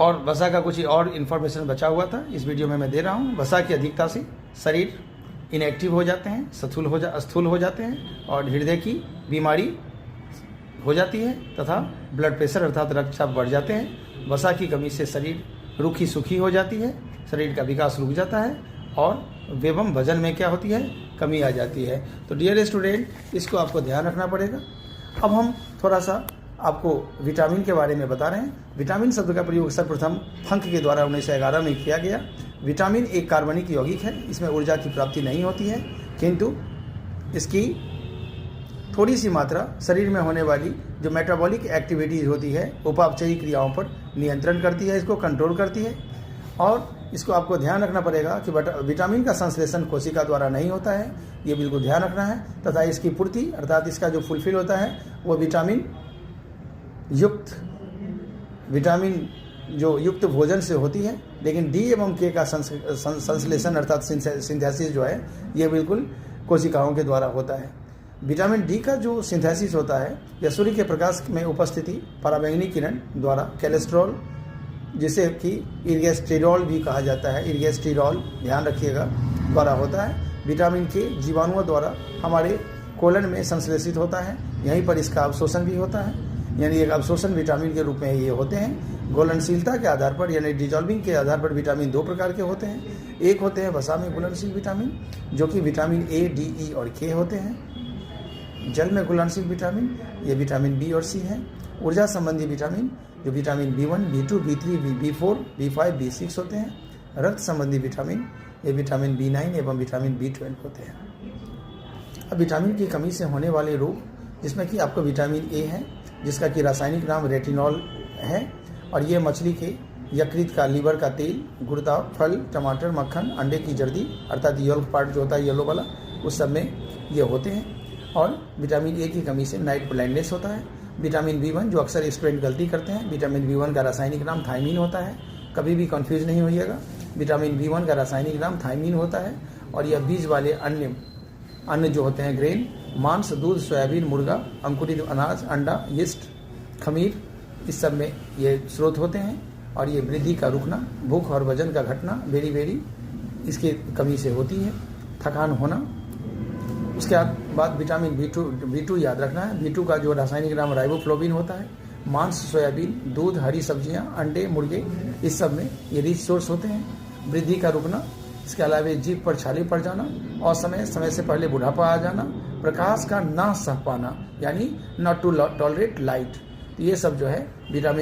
और वसा का कुछ और इन्फॉर्मेशन बचा हुआ था, इस वीडियो में मैं दे रहा हूँ। वसा की अधिकता से शरीर इनएक्टिव हो जाते हैं, स्थूल हो जाते हैं और हृदय की बीमारी हो जाती है तथा ब्लड प्रेशर अर्थात रक्तचाप बढ़ जाते हैं। वसा की कमी से शरीर रूखी सूखी हो जाती है, शरीर का विकास रुक जाता है और एवं वजन में क्या होती है, कमी आ जाती है। तो डियर स्टूडेंट, इसको आपको ध्यान रखना पड़ेगा। अब हम थोड़ा सा आपको विटामिन के बारे में बता रहे हैं। विटामिन शब्द का प्रयोग सर्वप्रथम फंक के द्वारा 1911 में किया गया। विटामिन एक कार्बनिक यौगिक है, इसमें ऊर्जा की प्राप्ति नहीं होती है, किंतु इसकी थोड़ी सी मात्रा शरीर में होने वाली जो मेटाबॉलिक एक्टिविटीज़ होती है, उपापचयी क्रियाओं पर नियंत्रण करती है, इसको कंट्रोल करती है। और इसको आपको ध्यान रखना पड़ेगा कि विटामिन का संश्लेषण कोशिका द्वारा नहीं होता है, ये बिल्कुल ध्यान रखना है। तथा इसकी पूर्ति अर्थात इसका जो फुलफिल होता है वो विटामिन युक्त भोजन से होती है। लेकिन डी एवं के का संश्लेषण अर्थात सिंथेसिस जो है ये बिल्कुल कोशिकाओं के द्वारा होता है। विटामिन डी का जो सिंथेसिस होता है यह सूर्य के प्रकाश में उपस्थिति पराबैंगनी किरण द्वारा कोलेस्ट्रॉल, जिसे कि इर्गेस्टेरॉल भी कहा जाता है, इर्गेस्टेरॉल ध्यान रखिएगा, द्वारा होता है। विटामिन के जीवाणुओं द्वारा हमारे कोलन में संश्लेषित होता है, यहीं पर इसका अवशोषण भी होता है, यानी एक अवशोषण विटामिन के रूप में ये होते हैं। घुलनशीलता के आधार पर यानी डिजॉल्विंग के आधार पर विटामिन दो प्रकार के होते हैं। एक होते हैं वसा में घुलनशील विटामिन, जो कि विटामिन ए, डी, ई और के होते हैं। जल में घुलनशील विटामिन ये विटामिन बी और सी हैं। ऊर्जा संबंधी विटामिन जो vitamin B1, B2, B3, B4, B5, B6 होते हैं। रक्त संबंधी विटामिन ये विटामिन B9 एवं विटामिन B12 होते हैं। अब विटामिन की कमी से होने वाले रोग, जिसमें कि आपको विटामिन ए है जिसका कि रासायनिक नाम रेटिनॉल है, और ये मछली के यकृत का, लीवर का तेल, गुर्दा, फल, टमाटर, मक्खन, अंडे की जर्दी अर्थात येल्क पार्ट जो होता है येलो वाला, उस सब में ये होते हैं। और विटामिन ए की कमी से नाइट ब्लाइंडनेस होता है। विटामिन B1 जो अक्सर स्टूडेंट गलती करते हैं, विटामिन B1 का रासायनिक नाम थायमीन होता है, कभी भी कंफ्यूज नहीं होइएगा। विटामिन B1 का रासायनिक नाम थायमीन होता है और यह बीज वाले अन्न जो होते हैं, ग्रेन, मांस, दूध, सोयाबीन, मुर्गा, अंकुरित अनाज, अंडा, यीस्ट, खमीर, इस सब में ये स्रोत होते हैं। और ये वृद्धि का रुकना, भूख और वजन का घटना बेरी इसकी कमी से होती है, थकान होना। उसके बाद विटामिन B2 याद रखना है। B2 का जो रासायनिक नाम राइबोफ्लोविन होता है। मांस, सोयाबीन, दूध, हरी सब्जियां, अंडे, मुर्गे, इस सब में ये रिच सोर्स होते हैं। वृद्धि का रुकना, इसके अलावा जीभ पर छाले पड़ जाना और समय से पहले बुढ़ापा आ जाना, प्रकाश का ना सह पाना यानी नॉट टू टॉलरेट लाइट, तो ये सब जो है विटामिन